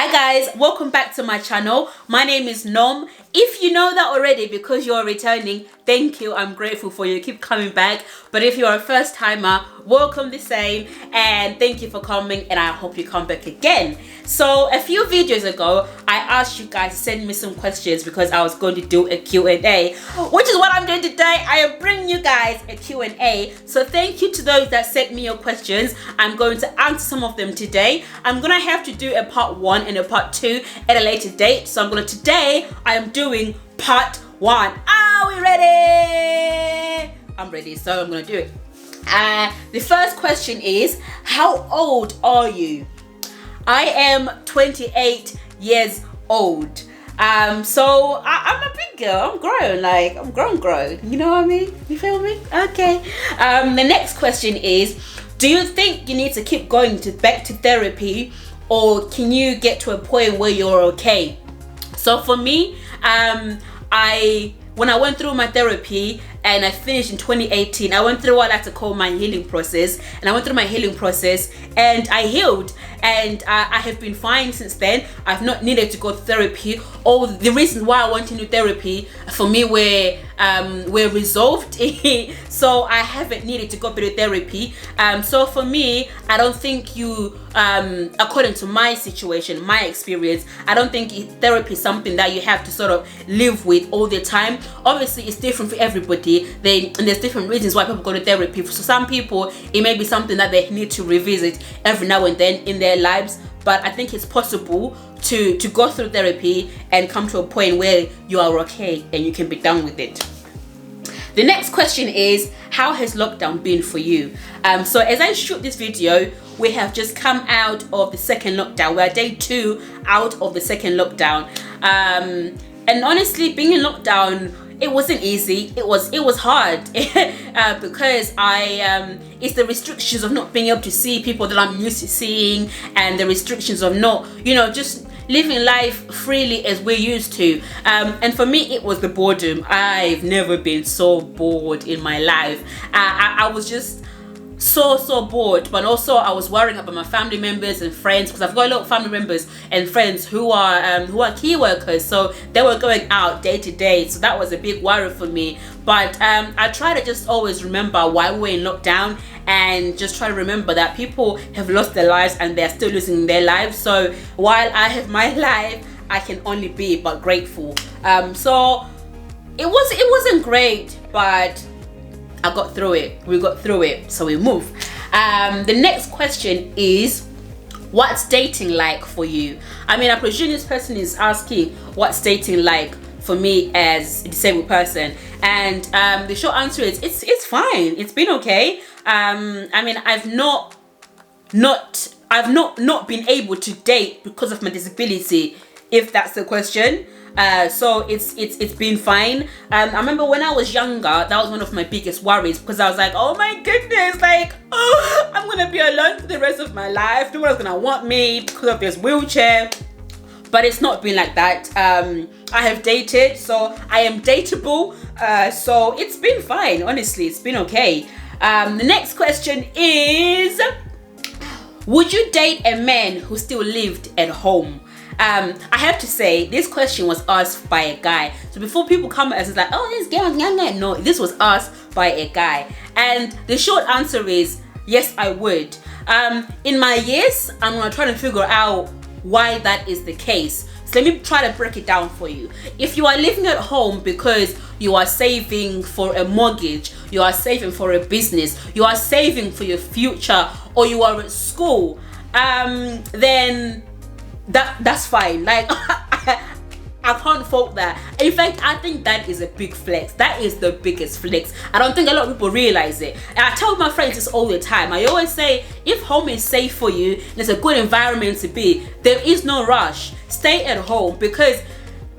Hi guys, welcome back to my channel. My name is Nom. If you know that already because you're returning, thank you. I'm grateful for you. Keep coming back. But if you're a first timer, welcome the same and thank you for coming, and I hope you come back again. So a few videos ago, I asked you guys to send me some questions because I was going to do a Q&A, which is what I'm doing today. I am bringing you guys a Q&A. So thank you to those that sent me your questions. I'm going to answer some of them today. I'm going to have to do a part 1 and a part 2 at a later date. So today I am doing part 1. Are we ready? I'm ready, so I'm going to do it. The first question is, how old are you? I am 28 years old. So I'm a big girl. I'm grown. I'm grown. You know what I mean? You feel me? Okay. The next question is, do you think you need to keep going back to therapy, or can you get to a point where you're okay? So for me, when I went through my therapy and I finished in 2018, I went through what I like to call my healing process. And I went through my healing process and I healed. And I have been fine since then. I've not needed to go to therapy. All the reasons why I went into therapy for me were resolved. So I haven't needed to go to therapy. So for me, I don't think you, according to my situation, my experience, I don't think therapy is something that you have to sort of live with all the time. Obviously, it's different for everybody. And there's different reasons why people go to therapy. For some people, it may be something that they need to revisit every now and then in their lives. But I think it's possible to go through therapy and come to a point where you are okay and you can be done with it. The next question is, how has lockdown been for you? So as I shoot this video, we have just come out of the second lockdown. We're day 2 out of the second lockdown. And honestly, being in lockdown, it wasn't easy. It was hard because it's the restrictions of not being able to see people that I'm used to seeing, and the restrictions of not, just living life freely as we're used to. And for me, it was the boredom. I've never been so bored in my life. I was just so bored, but also I was worrying about my family members and friends, because I've got a lot of family members and friends who are key workers, so they were going out day to day, so that was a big worry for me. But I try to just always remember why we're in lockdown, and just try to remember that people have lost their lives and they're still losing their lives. So while I have my life, I can only be but grateful. So it wasn't great, but I got through it. We got through it, so we move. The next question is, what's dating like for you? I mean, I presume this person is asking what's dating like for me as a disabled person, and the short answer is it's fine. It's been okay. I mean, I've not been able to date because of my disability, if that's the question. So it's been fine. I remember when I was younger, that was one of my biggest worries, because I was like, oh my goodness, I'm gonna be alone for the rest of my life. No one's gonna want me because of this wheelchair. But it's not been like that. I have dated, so I am dateable. So it's been fine, honestly. It's been okay. The next question is, would you date a man who still lived at home? I have to say, this question was asked by a guy. So before people come at us, it's like, oh, this girl's younger. No, this was asked by a guy. And the short answer is, yes, I would. In my years, I'm going to try to figure out why that is the case. So let me try to break it down for you. If you are living at home because you are saving for a mortgage, you are saving for a business, you are saving for your future, or you are at school, then that's fine. I can't fault that. In fact, I think that is a big flex. That is the biggest flex. I don't think a lot of people realize it. And I tell my friends this all the time. I always say, if home is safe for you and it's a good environment to be, there is no rush. Stay at home, because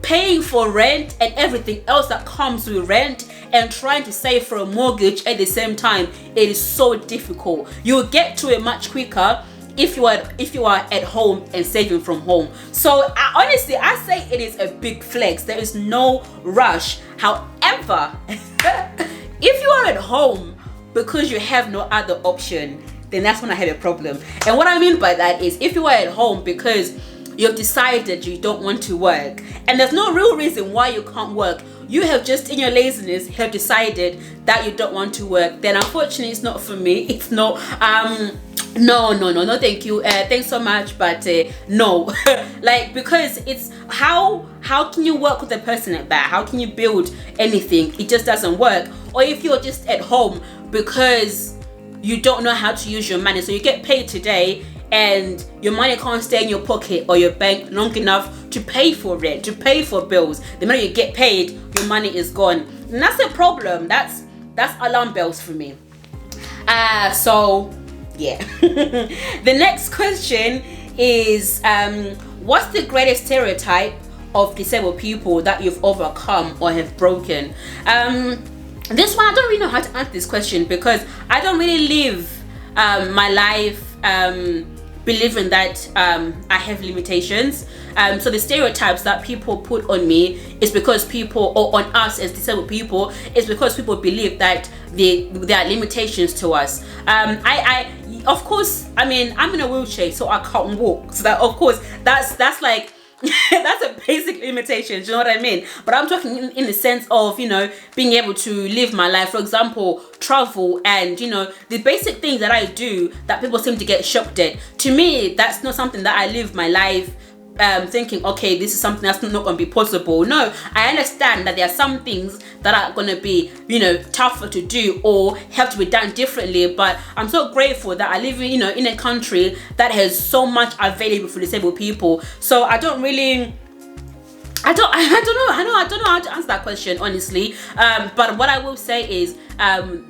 paying for rent and everything else that comes with rent and trying to save for a mortgage at the same time, it is so difficult. You'll get to it much quicker if you are at home and saving from home. So honestly, I say it is a big flex. There is no rush. However, if you are at home because you have no other option, then that's when I have a problem. And what I mean by that is, if you are at home because you've decided you don't want to work, and there's no real reason why you can't work. You have just, in your laziness, have decided that you don't want to work, then unfortunately it's not for me. It's not, no, thank you. Thanks so much, but no. Like, because it's how can you work with a person like that? How can you build anything? It just doesn't work. Or if you're just at home because you don't know how to use your money, so you get paid today and your money can't stay in your pocket or your bank long enough to pay for rent, to pay for bills. The minute you get paid, your money is gone, and that's a problem. That's alarm bells for me. So yeah. The next question is, what's the greatest stereotype of disabled people that you've overcome or have broken? This one, I don't really know how to answer this question, because I don't really live my life believing that I have limitations. So the stereotypes that people put on me is because people, or on us as disabled people, is because people believe that there are limitations to us. Of course, I mean, I'm in a wheelchair, so I can't walk. So that, of course, that's like, that's a basic limitation, do you know what I mean? But I'm talking in the sense of, you know, being able to live my life, for example, travel, and, you know, the basic things that I do that people seem to get shocked at. To me, that's not something that I live my life thinking, okay, this is something that's not going to be possible. No, I understand that there are some things that are going to be, you know, tougher to do or have to be done differently, but I'm so grateful that I live, you know, in a country that has so much available for disabled people. So I don't know how to answer that question, honestly. But what I will say is,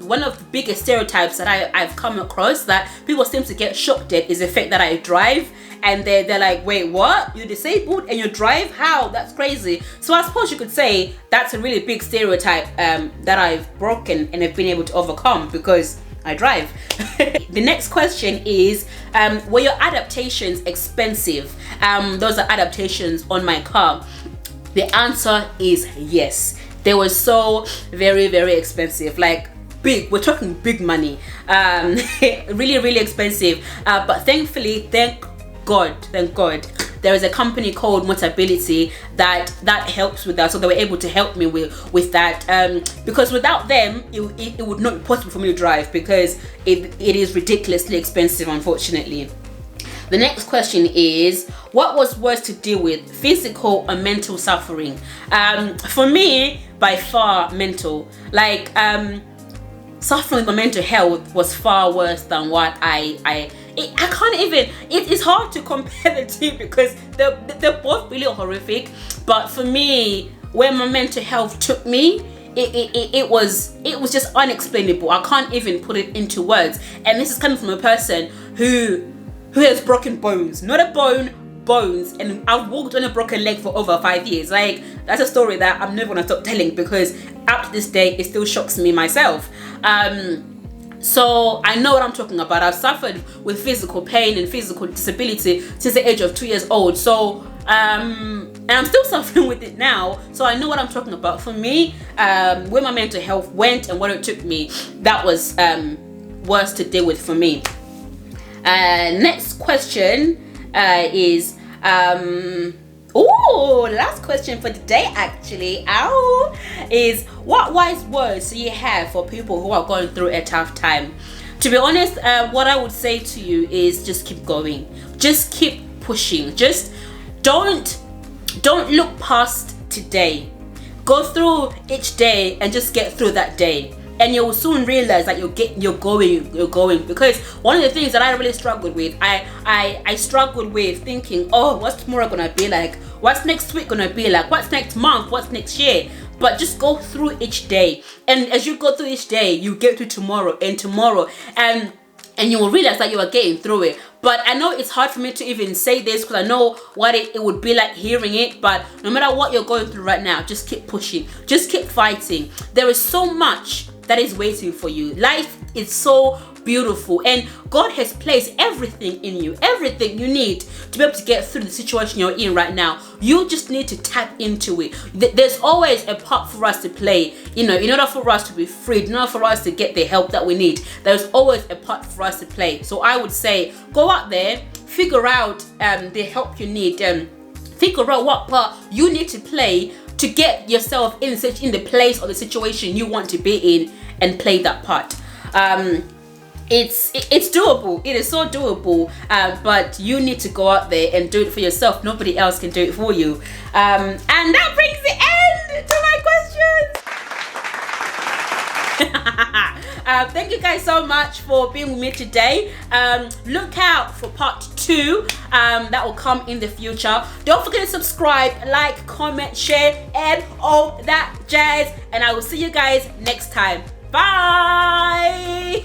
one of the biggest stereotypes that I've come across that people seem to get shocked at is the fact that I drive, and they're like, wait, what? You're disabled and you drive? How? That's crazy. So I suppose you could say that's a really big stereotype that I've broken and have been able to overcome because I drive. The next question is, were your adaptations expensive? Those are adaptations on my car. The answer is yes. They were so very, very expensive. Like, big, we're talking big money. Really, really expensive. But thankfully, thank God, there is a company called Motability that helps with that. So they were able to help me with that. Because without them, it would not be possible for me to drive, because it is ridiculously expensive, unfortunately. The next question is, what was worse to deal with, physical or mental suffering? For me, by far mental. Like, suffering with my mental health was far worse than what I can't even, it's hard to compare the two because they're both really horrific. But for me, where my mental health took me, it was just unexplainable. I can't even put it into words. And this is coming from a person who has broken bones, not a bone, bones, and I've walked on a broken leg for over 5 years. Like, that's a story that I'm never gonna stop telling, because up to this day it still shocks me myself. So I know what I'm talking about. I've suffered with physical pain and physical disability since the age of 2 years old. So and I'm still suffering with it now. So I know what I'm talking about. For me, where my mental health went and what it took me, that was worse to deal with for me. Next question is, last question for the day actually, is what wise words do you have for people who are going through a tough time? To be honest, what I would say to you is just keep going. Just keep pushing. Just don't look past today. Go through each day and just get through that day. And you'll soon realize that you're going. Because one of the things that I really struggled with, I struggled with thinking, oh, what's tomorrow gonna be like? What's next week gonna be like? What's next month? What's next year? But just go through each day. And as you go through each day, you get to tomorrow, and you will realize that you are getting through it. But I know it's hard for me to even say this, because I know what it would be like hearing it. But no matter what you're going through right now, just keep pushing. Just keep fighting. There is so much that is waiting for you. Life is so beautiful, and God has placed everything in you, everything you need to be able to get through the situation you're in right now. You just need to tap into it. There's always a part for us to play, you know, in order for us to be freed, in order for us to get the help that we need. There's always a part for us to play. So I would say, go out there, figure out the help you need. Figure out what part you need to play to get yourself in the place or the situation you want to be in, and play that part. It's doable. It is so doable, but you need to go out there and do it for yourself. Nobody else can do it for you. And that brings the end to my questions. Thank you guys so much for being with me today. Look out for part 2 that will come in the future. Don't forget to subscribe, like, comment, share, and all that jazz. And I will see you guys next time. Bye.